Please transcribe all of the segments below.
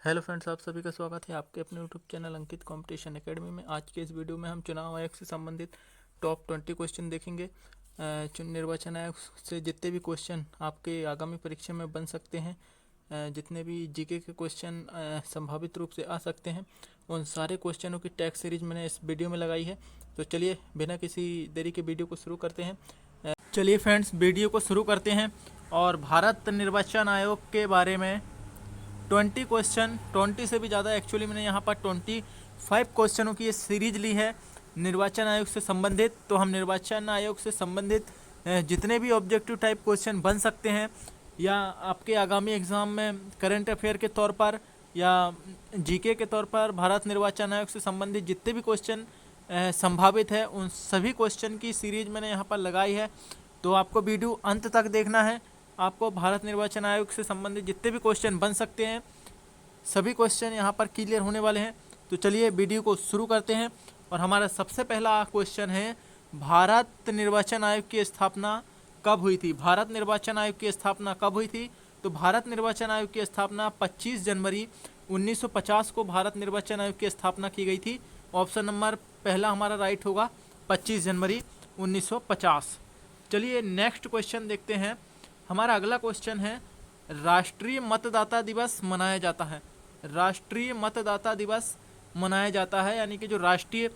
Hello friends, आप सभी का स्वागत है आपके अपने यूट्यूब चैनल अंकित कंपटीशन एकेडमी में। आज के इस वीडियो में हम चुनाव आयोग से संबंधित टॉप 20 क्वेश्चन देखेंगे। निर्वाचन आयोग से जितने भी क्वेश्चन आपके आगामी परीक्षा में बन सकते हैं, जितने भी जीके के क्वेश्चन संभावित रूप से आ सकते हैं, उन सारे क्वेश्चनों की टैग सीरीज मैंने इस वीडियो में लगाई है। तो चलिए बिना किसी देरी के वीडियो को शुरू करते हैं। चलिए फ्रेंड्स, वीडियो को शुरू करते हैं। और भारत निर्वाचन आयोग के बारे में 20 क्वेश्चन, 20 से भी ज़्यादा एक्चुअली मैंने यहाँ पर 25 क्वेश्चनों की ये सीरीज ली है निर्वाचन आयोग से संबंधित। तो हम निर्वाचन आयोग से संबंधित जितने भी ऑब्जेक्टिव टाइप क्वेश्चन बन सकते हैं या आपके आगामी एग्ज़ाम में करंट अफेयर के तौर पर या जीके के तौर पर भारत निर्वाचन आयोग से संबंधित जितने भी क्वेश्चन संभावित है, उन सभी क्वेश्चन की सीरीज मैंने यहाँ पर लगाई है। तो आपको वीडियो अंत तक देखना है। आपको भारत निर्वाचन आयोग से संबंधित जितने भी क्वेश्चन बन सकते हैं, सभी क्वेश्चन यहाँ पर क्लियर होने वाले हैं। तो चलिए वीडियो को शुरू करते हैं। और हमारा सबसे पहला क्वेश्चन है, भारत निर्वाचन आयोग की स्थापना कब हुई थी? भारत निर्वाचन आयोग की स्थापना कब हुई थी? तो भारत निर्वाचन आयोग की स्थापना 25 जनवरी 1950 को भारत निर्वाचन आयोग की स्थापना की गई थी। ऑप्शन नंबर पहला हमारा राइट होगा, 25 जनवरी 1950। चलिए नेक्स्ट क्वेश्चन देखते हैं। हमारा अगला क्वेश्चन है, राष्ट्रीय मतदाता दिवस मनाया जाता है। राष्ट्रीय मतदाता दिवस मनाया जाता है, यानी कि जो राष्ट्रीय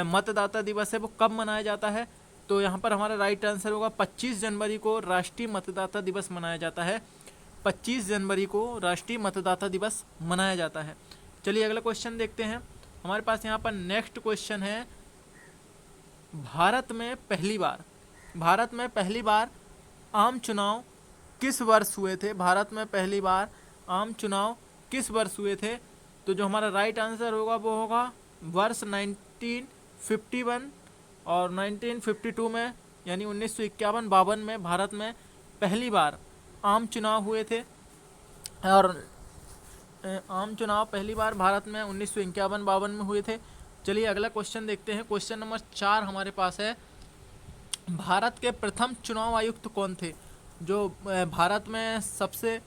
मतदाता दिवस है वो कब मनाया जाता है? तो यहाँ पर हमारा राइट आंसर होगा 25 जनवरी को राष्ट्रीय मतदाता दिवस मनाया जाता है। 25 जनवरी को राष्ट्रीय मतदाता दिवस मनाया जाता है। चलिए अगला क्वेश्चन देखते हैं। हमारे पास यहाँ पर नेक्स्ट क्वेश्चन है, भारत में पहली बार आम चुनाव किस वर्ष हुए थे? भारत में पहली बार आम चुनाव किस वर्ष हुए थे? तो जो हमारा राइट आंसर होगा वो होगा वर्ष 1951 और 1952 में, यानी 1951-52 में भारत में पहली बार आम चुनाव हुए थे। और आम चुनाव पहली बार भारत में 1951-52 में हुए थे। चलिए अगला क्वेश्चन देखते हैं। क्वेश्चन नंबर 4 हमारे पास है, भारत के प्रथम चुनाव आयुक्त कौन थे? जो भारत में सबसे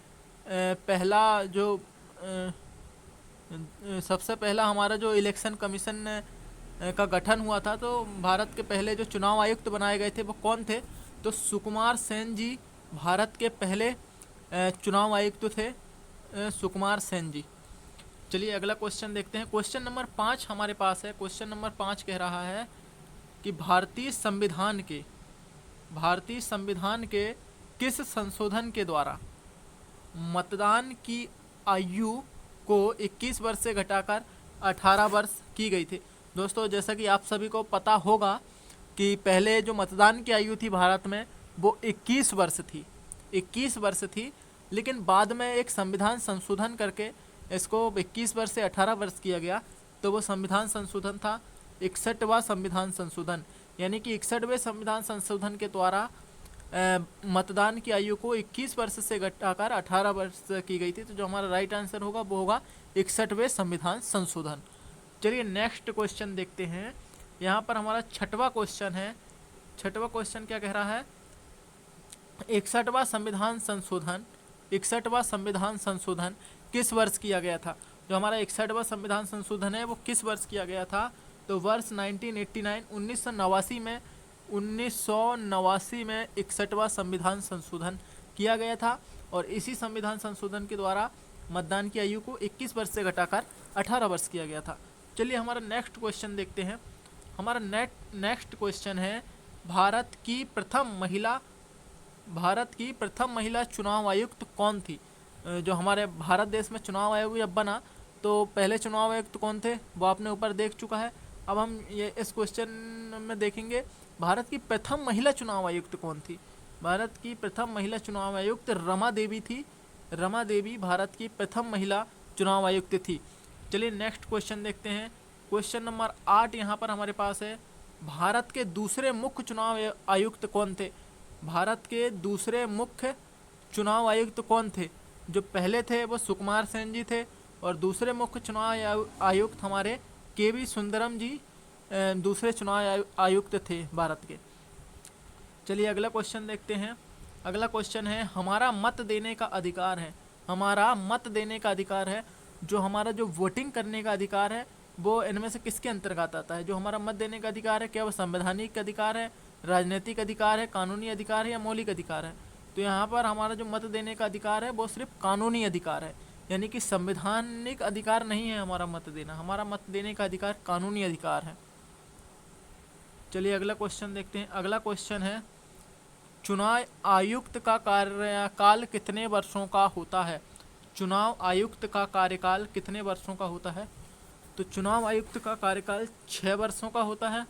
पहला हमारा जो इलेक्शन कमीशन का गठन हुआ था, तो भारत के पहले जो चुनाव आयुक्त बनाए गए थे वो कौन थे? तो सुकुमार सेन जी भारत के पहले चुनाव आयुक्त थे, सुकुमार सेन जी। चलिए अगला क्वेश्चन देखते हैं। क्वेश्चन नंबर 5 हमारे पास है। क्वेश्चन नंबर 5 कह रहा है कि भारतीय संविधान के किस संशोधन के द्वारा मतदान की आयु को 21 वर्ष से घटाकर 18 वर्ष की गई थी? दोस्तों, जैसा कि आप सभी को पता होगा कि पहले जो मतदान की आयु थी भारत में वो 21 वर्ष थी, लेकिन बाद में एक संविधान संशोधन करके इसको 21 वर्ष से 18 वर्ष किया गया। तो वो संविधान संशोधन था 61वां संविधान संशोधन, यानी कि 61वें संविधान संशोधन के द्वारा मतदान की आयु को 21 वर्ष से घटाकर 18 वर्ष की गई थी। तो जो हमारा राइट आंसर होगा वो होगा 61वें संविधान संशोधन। चलिए नेक्स्ट क्वेश्चन देखते हैं। यहाँ पर हमारा 6वां क्वेश्चन है। 6वां क्वेश्चन क्या कह रहा है, 61वां संविधान संशोधन किस वर्ष किया गया था? जो हमारा 61वां संविधान संशोधन है वो किस वर्ष किया गया था? तो वर्ष 1989 1989 में 61वां संविधान संशोधन किया गया था। और इसी संविधान संशोधन के द्वारा मतदान की आयु को 21 वर्ष से घटाकर 18 वर्ष किया गया था। चलिए हमारा नेक्स्ट क्वेश्चन देखते हैं। हमारा नेक्स्ट क्वेश्चन है, भारत की प्रथम महिला चुनाव आयुक्त कौन थी? जो हमारे भारत देश में चुनाव आयोग जब बना तो पहले चुनाव आयुक्त कौन थे वो आपने ऊपर देख चुका है। अब हम ये इस क्वेश्चन में देखेंगे, भारत की प्रथम महिला चुनाव आयुक्त कौन थी? भारत की प्रथम महिला चुनाव आयुक्त रमा देवी थी। रमा देवी भारत की प्रथम महिला चुनाव आयुक्त थी। चलिए नेक्स्ट क्वेश्चन देखते हैं। क्वेश्चन नंबर 8 यहाँ पर हमारे पास है, भारत के दूसरे मुख्य चुनाव आयुक्त कौन थे? भारत के दूसरे मुख्य चुनाव आयुक्त कौन थे? जो पहले थे वो सुकुमार सेन जी थे और दूसरे मुख्य चुनाव आयुक्त हमारे के.वी. सुंदरम जी दूसरे चुनाव आयुक्त थे भारत के। चलिए अगला क्वेश्चन देखते हैं। अगला क्वेश्चन है, हमारा मत देने का अधिकार है। जो हमारा जो वोटिंग करने का अधिकार है वो इनमें से किसके अंतर्गत आता है? जो हमारा मत देने का अधिकार है, क्या वो संवैधानिक अधिकार है, राजनीतिक अधिकार है, कानूनी अधिकार है या मौलिक अधिकार है? तो यहाँ पर हमारा जो मत देने का अधिकार है वो सिर्फ कानूनी अधिकार है, यानी कि संवैधानिक अधिकार नहीं है हमारा मत देना। हमारा मत देने का अधिकार कानूनी अधिकार है। चलिए अगला क्वेश्चन देखते हैं। अगला क्वेश्चन है, चुनाव आयुक्त का कार्यकाल कितने वर्षों का होता है? चुनाव आयुक्त का कार्यकाल कितने वर्षों का होता है? तो चुनाव आयुक्त का कार्यकाल 6 वर्षों का होता है।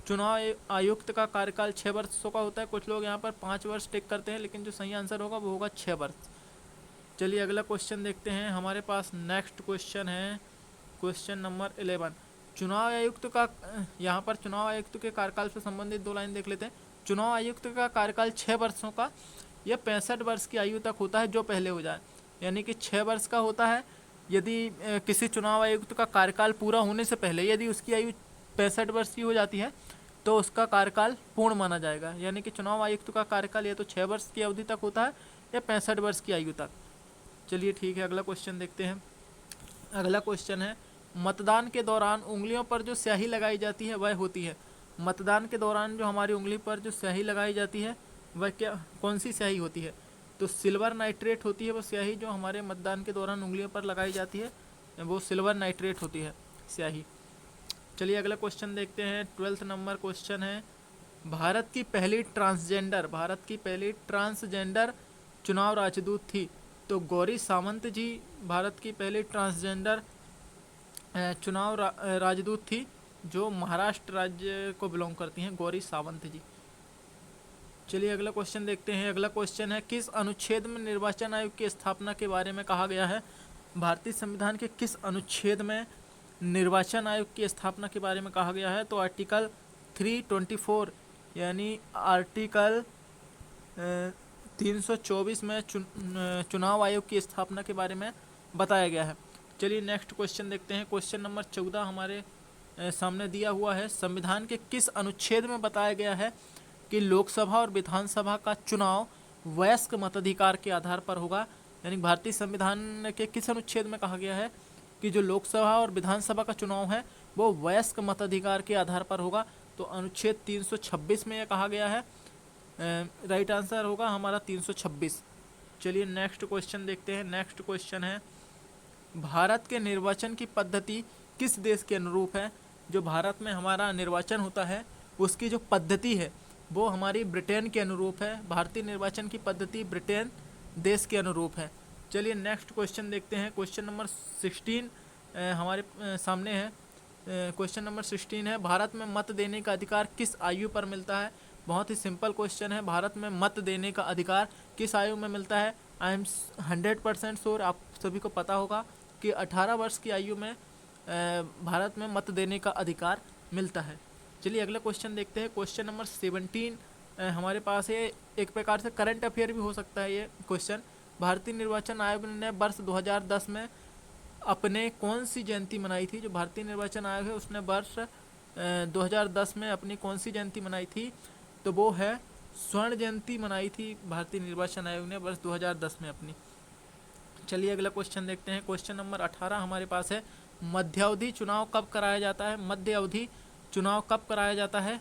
चुनाव आयुक्त का कार्यकाल 6 वर्षों का होता है। कुछ लोग यहाँ पर 5 वर्ष टिक करते हैं, लेकिन जो सही आंसर होगा वो होगा 6 वर्ष। चलिए अगला क्वेश्चन देखते हैं। हमारे पास नेक्स्ट क्वेश्चन है क्वेश्चन नंबर 11। चुनाव आयुक्त का, यहाँ पर चुनाव आयुक्त के कार्यकाल से संबंधित 2 लाइन देख लेते हैं। चुनाव आयुक्त का कार्यकाल 6 वर्षों का या 65 वर्ष की आयु तक होता है, जो पहले हो जाए। यानी कि 6 वर्ष का होता है यदि किसी चुनाव आयुक्त का कार्यकाल पूरा होने से पहले यदि उसकी आयु 65 वर्ष की हो जाती है तो उसका कार्यकाल पूर्ण माना जाएगा। यानी कि चुनाव आयुक्त का कार्यकाल या तो 6 वर्ष की अवधि तक होता है या 65 वर्ष की आयु तक। चलिए ठीक है, अगला क्वेश्चन देखते हैं। अगला क्वेश्चन है, मतदान के दौरान उंगलियों पर जो स्याही लगाई जाती है वह होती है? मतदान के दौरान जो हमारी उंगली पर जो स्याही लगाई जाती है वह कौन सी स्याही होती है? तो सिल्वर नाइट्रेट होती है वो स्याही जो हमारे मतदान के दौरान उंगलियों पर लगाई जाती है, वो सिल्वर नाइट्रेट होती है स्याही। चलिए अगला क्वेश्चन देखते हैं। 12th नंबर क्वेश्चन है, भारत की पहली ट्रांसजेंडर चुनाव राजदूत थी? तो गौरी सावंत जी भारत की पहली ट्रांसजेंडर चुनाव राजदूत थी, जो महाराष्ट्र राज्य को बिलोंग करती हैं, गौरी सावंत जी। चलिए अगला क्वेश्चन देखते हैं। अगला क्वेश्चन है, किस अनुच्छेद में निर्वाचन आयोग की स्थापना के बारे में कहा गया है? भारतीय संविधान के किस अनुच्छेद में निर्वाचन आयोग की स्थापना के बारे में कहा गया है? तो आर्टिकल 324 यानी आर्टिकल 324 में चुनाव आयोग की स्थापना के बारे में बताया गया है। चलिए नेक्स्ट क्वेश्चन देखते हैं। क्वेश्चन नंबर 14 हमारे सामने दिया हुआ है, संविधान के किस अनुच्छेद में बताया गया है कि लोकसभा और विधानसभा का चुनाव वयस्क मताधिकार के आधार पर होगा? यानी भारतीय संविधान के किस अनुच्छेद में कहा गया है कि जो लोकसभा और विधानसभा का चुनाव है वो वयस्क मताधिकार के आधार पर होगा? तो अनुच्छेद 326 में यह कहा गया है। राइट आंसर होगा हमारा 326। चलिए नेक्स्ट क्वेश्चन देखते हैं। नेक्स्ट क्वेश्चन है, भारत के निर्वाचन की पद्धति किस देश के अनुरूप है? जो भारत में हमारा निर्वाचन होता है उसकी जो पद्धति है वो हमारी ब्रिटेन के अनुरूप है। भारतीय निर्वाचन की पद्धति ब्रिटेन देश के अनुरूप है। चलिए नेक्स्ट क्वेश्चन देखते हैं। क्वेश्चन नंबर 16 हमारे सामने है। क्वेश्चन नंबर 16 है, भारत में मत देने का अधिकार किस आयु पर मिलता है? बहुत ही सिंपल क्वेश्चन है, भारत में मत देने का अधिकार किस आयु में मिलता है? आई एम 100% श्योर आप सभी को पता होगा कि 18 वर्ष की आयु में भारत में मत देने का अधिकार मिलता है। चलिए अगला क्वेश्चन देखते हैं। क्वेश्चन नंबर 17 हमारे पास है, एक प्रकार से करंट अफेयर भी हो सकता है ये क्वेश्चन। भारतीय निर्वाचन आयोग ने वर्ष 2010 में अपने कौन सी जयंती मनाई थी? जो भारतीय निर्वाचन आयोग है उसने वर्ष 2010 में अपनी कौन सी जयंती मनाई थी? तो वो है स्वर्ण जयंती मनाई थी भारतीय निर्वाचन आयोग ने वर्ष 2010 में अपनी। चलिए अगला क्वेश्चन देखते हैं। क्वेश्चन नंबर 18 हमारे पास है, मध्यावधि चुनाव कब कराया जाता है? मध्य अवधि चुनाव कब कराया जाता है?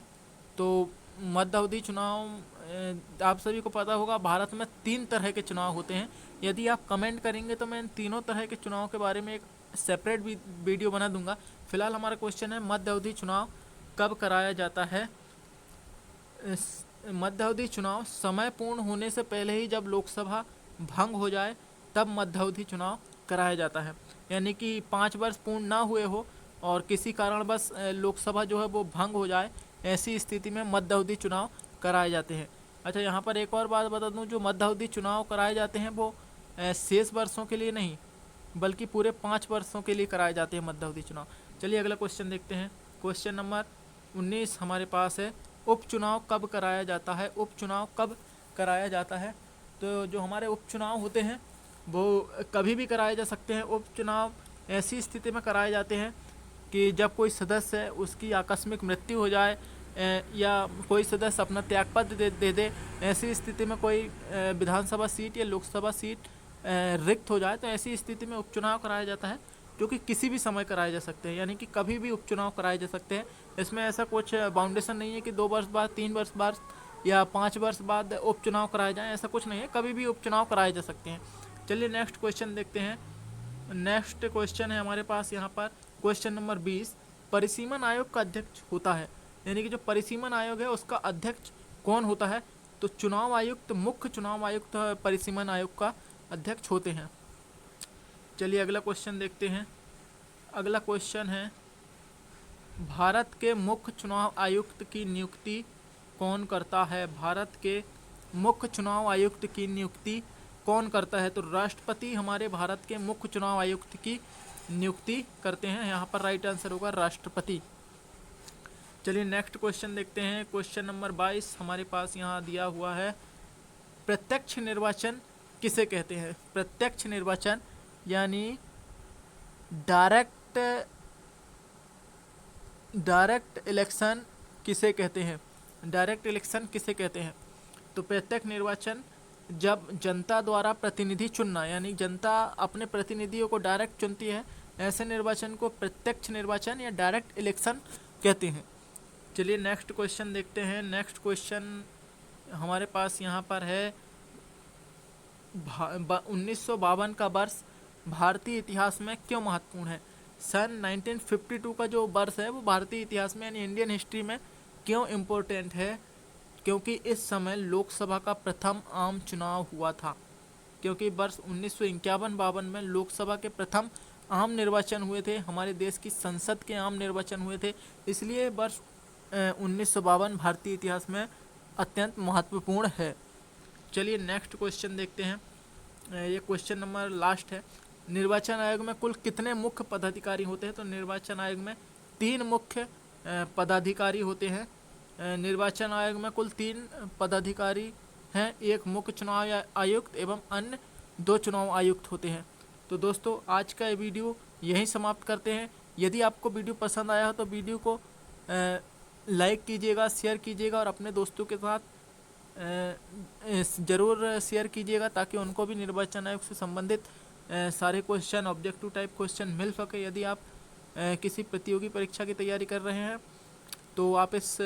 तो मध्य अवधि चुनाव आप सभी को पता होगा, भारत में 3 तरह के चुनाव होते हैं। यदि आप कमेंट करेंगे तो मैं इन तीनों तरह के चुनाव के बारे में एक सेपरेट वीडियो बना दूंगा। फिलहाल हमारा क्वेश्चन है, मध्य अवधि चुनाव कब कराया जाता है? मध्य अवधि चुनाव समय पूर्ण होने से पहले ही, जब लोकसभा भंग हो जाए तब मध्य अवधि चुनाव कराया जाता है। यानी कि 5 वर्ष पूर्ण ना हुए हो और किसी कारणवश लोकसभा जो है वो भंग हो जाए, ऐसी स्थिति में मध्य अवधि चुनाव कराए जाते हैं। अच्छा, यहाँ पर एक और बात बता दूँ, जो मध्य अवधि चुनाव कराए जाते हैं वो शेष वर्षों के लिए नहीं बल्कि पूरे 5 वर्षों के लिए कराए जाते हैं मध्य अवधि चुनाव। चलिए अगला क्वेश्चन देखते हैं। क्वेश्चन नंबर 19 हमारे पास है, उपचुनाव कब कराया जाता है? उपचुनाव कब कराया जाता है? तो जो हमारे उपचुनाव होते हैं वो कभी भी कराए जा सकते हैं। उपचुनाव ऐसी स्थिति में कराए जाते हैं कि जब कोई सदस्य है उसकी आकस्मिक मृत्यु हो जाए या कोई सदस्य अपना त्यागपत्र दे दे, ऐसी स्थिति में कोई विधानसभा सीट या लोकसभा सीट रिक्त हो जाए तो ऐसी स्थिति में उपचुनाव कराया जाता है, जो कि किसी भी समय कराए जा सकते हैं, यानी कि कभी भी उपचुनाव कराए जा सकते हैं। इसमें ऐसा कुछ बाउंडेशन नहीं है कि 2 वर्ष बाद, 3 वर्ष बाद या 5 वर्ष बाद उपचुनाव कराए जाएँ, ऐसा कुछ नहीं है, कभी भी उपचुनाव कराए जा सकते हैं। चलिए नेक्स्ट क्वेश्चन देखते हैं। नेक्स्ट क्वेश्चन है हमारे पास यहाँ पर क्वेश्चन नंबर 20। परिसीमन आयोग का अध्यक्ष होता है, यानी कि जो परिसीमन आयोग है उसका अध्यक्ष कौन होता है? तो चुनाव आयुक्त, मुख्य चुनाव आयुक्त परिसीमन आयोग का अध्यक्ष होते हैं। चलिए अगला क्वेश्चन देखते हैं। अगला क्वेश्चन है, भारत के मुख्य चुनाव आयुक्त की नियुक्ति कौन करता है? भारत के मुख्य चुनाव आयुक्त की नियुक्ति कौन करता है? तो राष्ट्रपति हमारे भारत के मुख्य चुनाव आयुक्त की नियुक्ति करते हैं। यहाँ पर राइट आंसर होगा राष्ट्रपति। चलिए नेक्स्ट क्वेश्चन देखते हैं। क्वेश्चन नंबर 22 हमारे पास यहाँ दिया हुआ है, प्रत्यक्ष निर्वाचन किसे कहते हैं? प्रत्यक्ष निर्वाचन यानी डायरेक्ट इलेक्शन किसे कहते हैं? डायरेक्ट इलेक्शन किसे कहते हैं? तो प्रत्यक्ष निर्वाचन जब जनता द्वारा प्रतिनिधि चुनना, यानी जनता अपने प्रतिनिधियों को डायरेक्ट चुनती है, ऐसे निर्वाचन को प्रत्यक्ष निर्वाचन या डायरेक्ट इलेक्शन कहते हैं। चलिए नेक्स्ट क्वेश्चन देखते हैं। नेक्स्ट क्वेश्चन हमारे पास यहाँ पर है, 1952 का वर्ष भारतीय इतिहास में क्यों महत्वपूर्ण है? सन 1952 का जो वर्ष है वो भारतीय इतिहास में यानी इंडियन हिस्ट्री में क्यों इम्पोर्टेंट है? क्योंकि इस समय लोकसभा का प्रथम आम चुनाव हुआ था। क्योंकि वर्ष 1951-52 में लोकसभा के प्रथम आम निर्वाचन हुए थे, हमारे देश की संसद के आम निर्वाचन हुए थे, इसलिए वर्ष 1952 भारतीय इतिहास में अत्यंत महत्वपूर्ण है। चलिए नेक्स्ट क्वेश्चन देखते हैं। ये क्वेश्चन नंबर लास्ट है। निर्वाचन आयोग में कुल कितने मुख्य पदाधिकारी होते हैं? तो निर्वाचन आयोग में 3 मुख्य पदाधिकारी होते हैं। निर्वाचन आयोग में कुल 3 पदाधिकारी हैं, एक मुख्य चुनाव आयुक्त एवं अन्य 2 चुनाव आयुक्त होते हैं। तो दोस्तों आज का ये वीडियो यहीं समाप्त करते हैं। यदि आपको वीडियो पसंद आया हो तो वीडियो को लाइक कीजिएगा, शेयर कीजिएगा और अपने दोस्तों के साथ ज़रूर शेयर कीजिएगा, ताकि उनको भी निर्वाचन आयोग से संबंधित सारे क्वेश्चन, ऑब्जेक्टिव टाइप क्वेश्चन मिल सके। यदि आप किसी प्रतियोगी परीक्षा की तैयारी कर रहे हैं तो आप इस